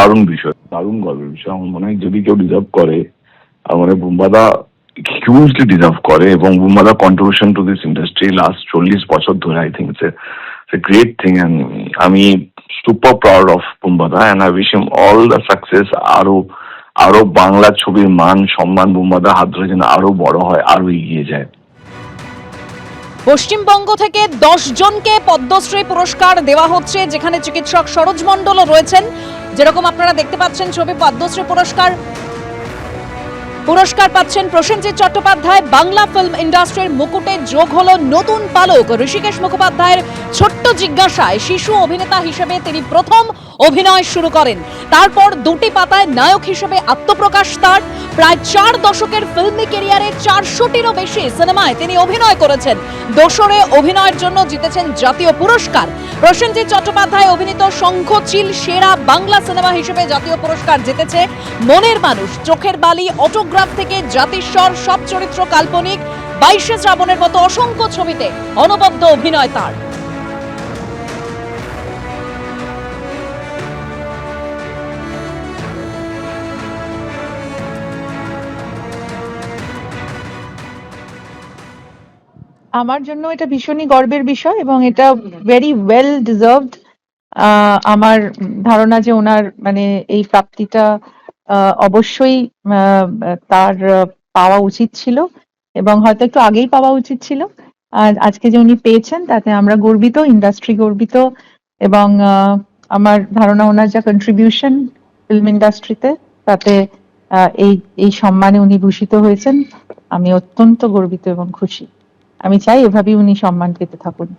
দারুণ বিষয়, দারুণ গর্বের বিষয়। আমার মনে হয় যদি কেউ ডিজার্ভ করে, আমার মনে হয় বুম্বাদা হিউজলি ডিজার্ভ করে, এবং বুম্বাদা contribution to this industry last 40 বছর ধরে, I think it's a great thing. And আমি সুপার প্রাউড অফ বুম্বাদা, and I wish him all the success. আরো বাংলা ছবির মান সম্মান বুম্বাদা হাত ধরে যেন আরো বড় হয়, আরো এগিয়ে যায়। পশ্চিমবঙ্গ থেকে 10 জনকে পদ্মশ্রী পুরস্কার দেওয়া হচ্ছে, যেখানে চিকিৎসক সরোজ মণ্ডলও রয়েছেন। যেরকম আপনারা দেখতে পাচ্ছেন ছবি, পদ্মশ্রী পুরস্কার পাচ্ছেন প্রসেনজিৎ চট্টোপাধ্যায়। বাংলা ফিল্ম ইন্ডাস্ট্রির মুকুটে যোগ হলো নতুন পালক। ঋষিকেশ মুখোপাধ্যায়ের ছোট্ট জিজ্ঞাসায় শিশু অভিনেতা হিসেবে তিনি প্রথম অভিনয় শুরু করেন। তারপর দুটি পাতায় নায়ক হিসেবে আত্মপ্রকাশ তার। প্রায় 4 দশকের ফিল্মি ক্যারিয়ারে 400টিরও বেশি সিনেমায় তিনি অভিনয় করেছেন। দোসরে অভিনয়ের জন্য জিতেছেন জাতীয় পুরস্কার। প্রসেনজিৎ চট্টোপাধ্যায় অভিনীত শঙ্খচিল সেরা বাংলা সিনেমা হিসেবে জাতীয় পুরস্কার জিতেছে। মনের মানুষ, চোখের বালি, অটোগ্রাফ থেকে জাতিস্বর, সব চরিত্র কাল্পনিক, 22শে শ্রাবণের মতো অসংখ্য ছবিতে অনবদ্য অভিনয় তার। আমার জন্য এটা ভীষণই গর্বের বিষয় এবং এটা ভেরি ওয়েল ডিজার্ভড। আমার ধারণা যে ওনার মানে এই প্রাপ্তিটা অবশ্যই তার পাওয়া উচিত ছিল, এবং হয়তো একটু আগেই পাওয়া উচিত ছিল। আর আজকে যে উনি পেয়েছেন তাতে আমরা গর্বিত, ইন্ডাস্ট্রি গর্বিত, এবং আমার ধারণা ওনার যা কন্ট্রিবিউশন ফিল্ম ইন্ডাস্ট্রিতে, তাতে এই সম্মানে উনি ভূষিত হয়েছেন। আমি অত্যন্ত গর্বিত এবং খুশি। আমি চাই এভাবেই উনি সম্মান পেতে থাকুন।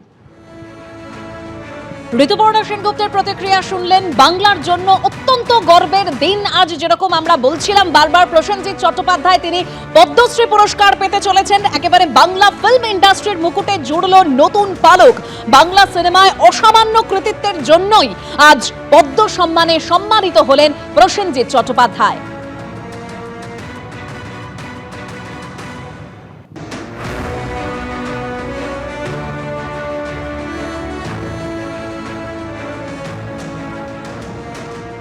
ঋতুপর্ণা সেনগুপ্তের প্রতিক্রিয়া শুনলেন। বাংলার জন্য অত্যন্ত গর্বের দিন আজ। যেরকম আমরা বলছিলাম বারবার, প্রসেনজিৎ চট্টোপাধ্যায় তিনি পদ্মশ্রী পুরস্কার পেতে চলেছেন। একেবারে বাংলা ফিল্ম ইন্ডাস্ট্রির মুকুটে জুড়ল নতুন পালক। বাংলা সিনেমায় অসামান্য কৃতিত্বের জন্যই আজ পদ্ম সম্মানে সম্মানিত হলেন প্রসেনজিৎ চট্টোপাধ্যায়।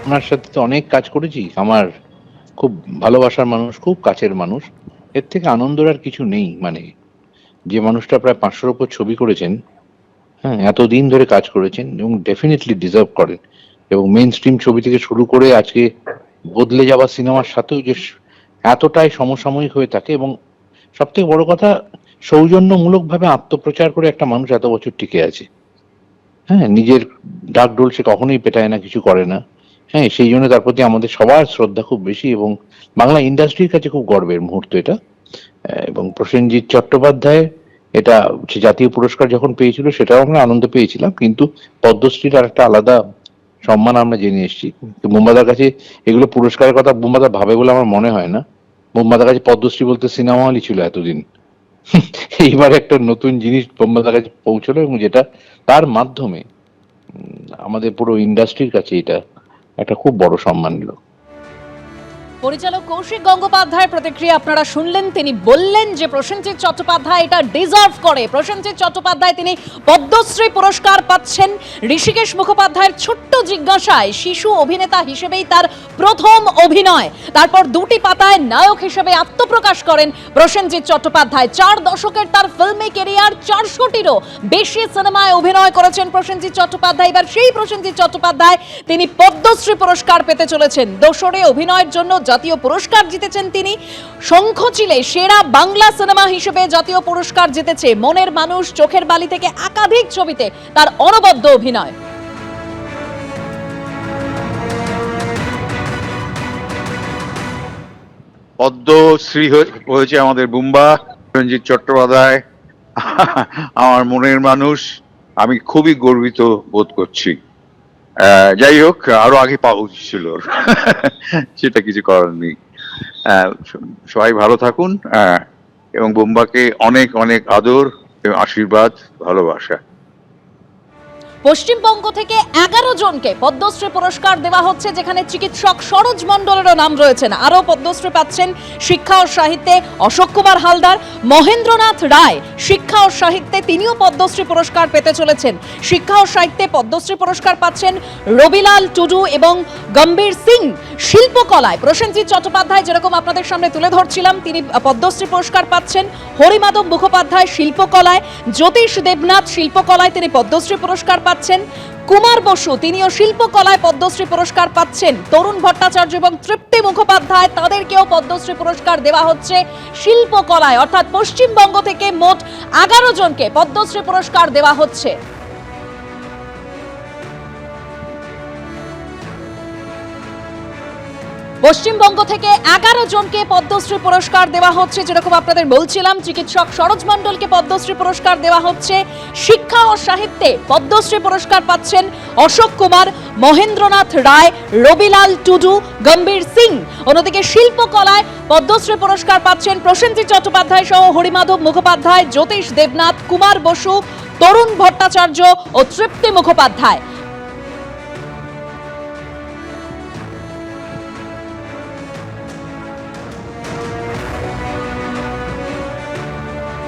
ওনার সাথে তো অনেক কাজ করেছি, আমার খুব ভালোবাসার মানুষ, খুব কাছের মানুষ। এর থেকে আনন্দের আর কিছু নেই। মানে যে মানুষটা প্রায় 500-র উপর ছবি করেছেন, হ্যাঁ, এতদিন ধরে কাজ করেছেন এবং ডেফিনেটলি ডিজার্ভ করেন, এবং মেইন স্ট্রিম ছবি থেকে শুরু করে আজকে বদলে যাওয়া সিনেমার সাথেও যে এতটাই সমসাময়িক হয়ে থাকে, এবং সব থেকে বড় কথা সৌজন্যমূলকভাবে আত্মপ্রচার করে একটা মানুষ এত বছর টিকে আছে। হ্যাঁ, নিজের ডাকডোল সে কখনোই পেটায় না, কিছু করে না। হ্যাঁ, সেই জন্য তার প্রতি আমাদের সবার শ্রদ্ধা খুব বেশি, এবং বাংলা ইন্ডাস্ট্রির কাছে খুব গর্বের মুহূর্ত এটা। এবং প্রসেনজিৎ চট্টোপাধ্যায় এটা সে জাতীয় পুরস্কার যখন পেয়েছিল সেটাও আমরা আনন্দ পেয়েছিলাম, কিন্তু পদ্মশ্রীর আর একটা আলাদা সম্মান আমরা জেনে এসেছি। বুম্বাদার কাছে এগুলো পুরস্কারের কথা বুম্বাদা ভাবে বলে আমার মনে হয় না। বুম্বাদার কাছে পদ্মশ্রী বলতে সিনেমা হলই ছিল এতদিন। এইবার একটা নতুন জিনিস বুম্বাদার কাছে পৌঁছলো, এবং যেটা তার মাধ্যমে আমাদের পুরো ইন্ডাস্ট্রির কাছে এটা একটা খুব বড় সম্মান নিল। পরিচালক কৌশিক গঙ্গোপাধ্যায়ের প্রতিক্রিয়া আপনারা শুনলেন। তিনি বললেন যে প্রসেনজিৎ চট্টোপাধ্যায় এটা ডিজার্ভ করে। প্রসেনজিৎ চট্টোপাধ্যায় তিনি পদ্মশ্রী পুরস্কার পাচ্ছেন। ঋষিকেশ মুখোপাধ্যায়ের ছোট্ট জিজ্ঞাসায় শিশু অভিনেতা হিসেবেই তার প্রথম অভিনয়। তারপর দুটি পাতায় নায়ক হিসেবে আত্মপ্রকাশ করেন প্রসেনজিৎ চট্টোপাধ্যায়। 4 দশকের তার ফিল্মি ক্যারিয়ার, 400টিরও বেশি সিনেমায় অভিনয় করেছেন প্রসেনজিৎ চট্টোপাধ্যায়। এবার সেই প্রসেনজিৎ চট্টোপাধ্যায় তিনি পদ্মশ্রী পুরস্কার পেতে চলেছেন। দোসরে অভিনয়ের জন্য জাতীয় পুরস্কার জিতেছেন তিনি। শঙ্খচিলে সেরা বাংলা সিনেমা হিসেবে জাতীয় পুরস্কার জিতেছে। মনের মানুষ, চোখের বালি থেকে একাধিক ছবিতে তার অনবদ্য অভিনয়। পদ্মশ্রী হয়েছে আমাদের বুম্বা প্রসেনজিৎ চট্টোপাধ্যায়, আমার মনের মানুষ। আমি খুবই গর্বিত বোধ করছি। যাই হোক, আরো আগে পাওয়া উচিত ছিল, সেটা কিছু করার নেই। সবাই ভালো থাকুন, এবং বুম্বাকে অনেক অনেক আদর এবং আশীর্বাদ, ভালোবাসা। পশ্চিমবঙ্গ থেকে 11 জনকে পদ্মশ্রী পুরস্কার দেওয়া হচ্ছে, যেখানে চিকিৎসক সরোজ মণ্ডলেরও নাম রয়েছেন। আরও পদ্মশ্রী পাচ্ছেন শিক্ষা ও সাহিত্যে অশোক কুমার হালদার, মহেন্দ্রনাথ রায় শিক্ষা ও সাহিত্যে তিনিও পদ্মশ্রী পুরস্কার পেতে চলেছেন। শিক্ষা ও সাহিত্যে পদ্মশ্রী পুরস্কার পাচ্ছেন রবিলাল টুডু এবং গম্ভীর সিং। শিল্পকলায় প্রসেনজিৎ চট্টোপাধ্যায়, যেরকম আপনাদের সামনে তুলে ধরছিলাম, তিনি পদ্মশ্রী পুরস্কার পাচ্ছেন। হরিমাধব মুখোপাধ্যায় শিল্পকলায়, জ্যোতিষ দেবনাথ শিল্পকলায় তিনি পদ্মশ্রী পুরস্কার পাচ্ছেন। কুমার বসু তিনিও শিল্পকলায় পদ্মশ্রী পুরস্কার পাচ্ছেন। তরুণ ভট্টাচার্য এবং তৃপ্তি মুখোপাধ্যায় তাদেরকেও পদ্মশ্রী পুরস্কার দেওয়া হচ্ছে শিল্পকলায়। অর্থাৎ পশ্চিমবঙ্গ থেকে মোট 11 জনকে পদ্মশ্রী পুরস্কার দেওয়া হচ্ছে। পশ্চিমবঙ্গ থেকে 11 জনকে পদ্মশ্রী পুরস্কার দেওয়া হচ্ছে, যেরকম আপনাদের বলছিলাম। চিকিৎসক সরোজ মণ্ডলকে পদ্মশ্রী পুরস্কার দেওয়া হচ্ছে। শিক্ষা ও সাহিত্যে পদ্মশ্রী পুরস্কার পাচ্ছেন অশোক কুমার, মহেন্দ্রনাথ রায়, রবিলাল টুডু, গম্ভীর সিং। অন্যদিকে শিল্পকলায় পদ্মশ্রী পুরস্কার পাচ্ছেন প্রসেনজিৎ চট্টোপাধ্যায় সহ হরিমাধব মুখোপাধ্যায়, জ্যোতিষ দেবনাথ, কুমার বসু, তরুণ ভট্টাচার্য ও তৃপ্তি মুখোপাধ্যায়।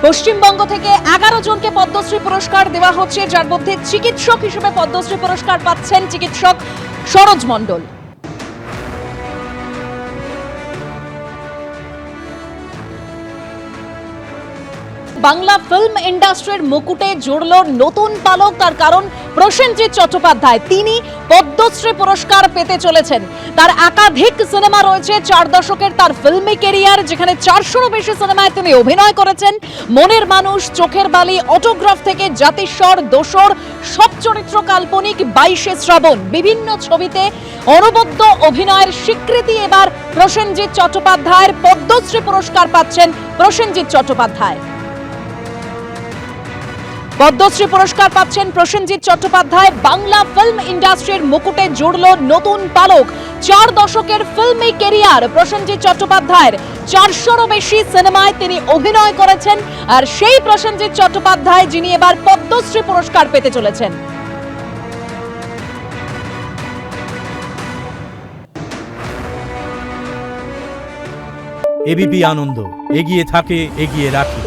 পশ্চিমবঙ্গ থেকে 11 জনকে পদ্মশ্রী পুরস্কার দেওয়া হচ্ছে, যার মধ্যে চিকিৎসক হিসেবে পদ্মশ্রী পুরস্কার পাচ্ছেন চিকিৎসক সরোজ মণ্ডল। বাংলা ফিল্ম ইন্ডাস্ট্রির মুকুটে জুড়ল নতুন পালক। তার কারণ প্রসেনজিৎ চট্টোপাধ্যায়, তিনি পদ্মশ্রী পুরস্কার পেতে চলেছেন। তার একাধিক সিনেমা রয়েছে, 4 দশকের তার ফিল্মি ক্যারিয়ার, যেখানে 400-রও বেশি সিনেমায় তিনি অভিনয় করেছেন। মনের মানুষ, চোখের বালি, অটোগ্রাফ থেকে জাতিস্বর, দোসর, সব চরিত্র কাল্পনিক, 22শে শ্রাবণ, বিভিন্ন ছবিতে অনবদ্য অভিনয়ের স্বীকৃতি এবার প্রসেনজিৎ চট্টোপাধ্যায়ের। পদ্মশ্রী পুরস্কার পাচ্ছেন প্রসেনজিৎ চট্টোপাধ্যায়। পদ্মশ্রী পুরস্কার পাচ্ছেন প্রসেনজিৎ চট্টোপাধ্যায়। বাংলা ফিল্ম ইন্ডাস্ট্রির মুকুটে জুড়ল নতুন পালক। 4 দশকের ফিল্মি ক্যারিয়ার প্রসেনজিৎ চট্টোপাধ্যায়ের। 400-রও বেশি সিনেমায় তিনি অভিনয় করেছেন। আর সেই প্রসেনজিৎ চট্টোপাধ্যায় যিনি এবার পদ্মশ্রী পুরস্কার পেতে চলেছেন। এবিপি আনন্দ, এগিয়ে থাকে, এগিয়ে রাখে।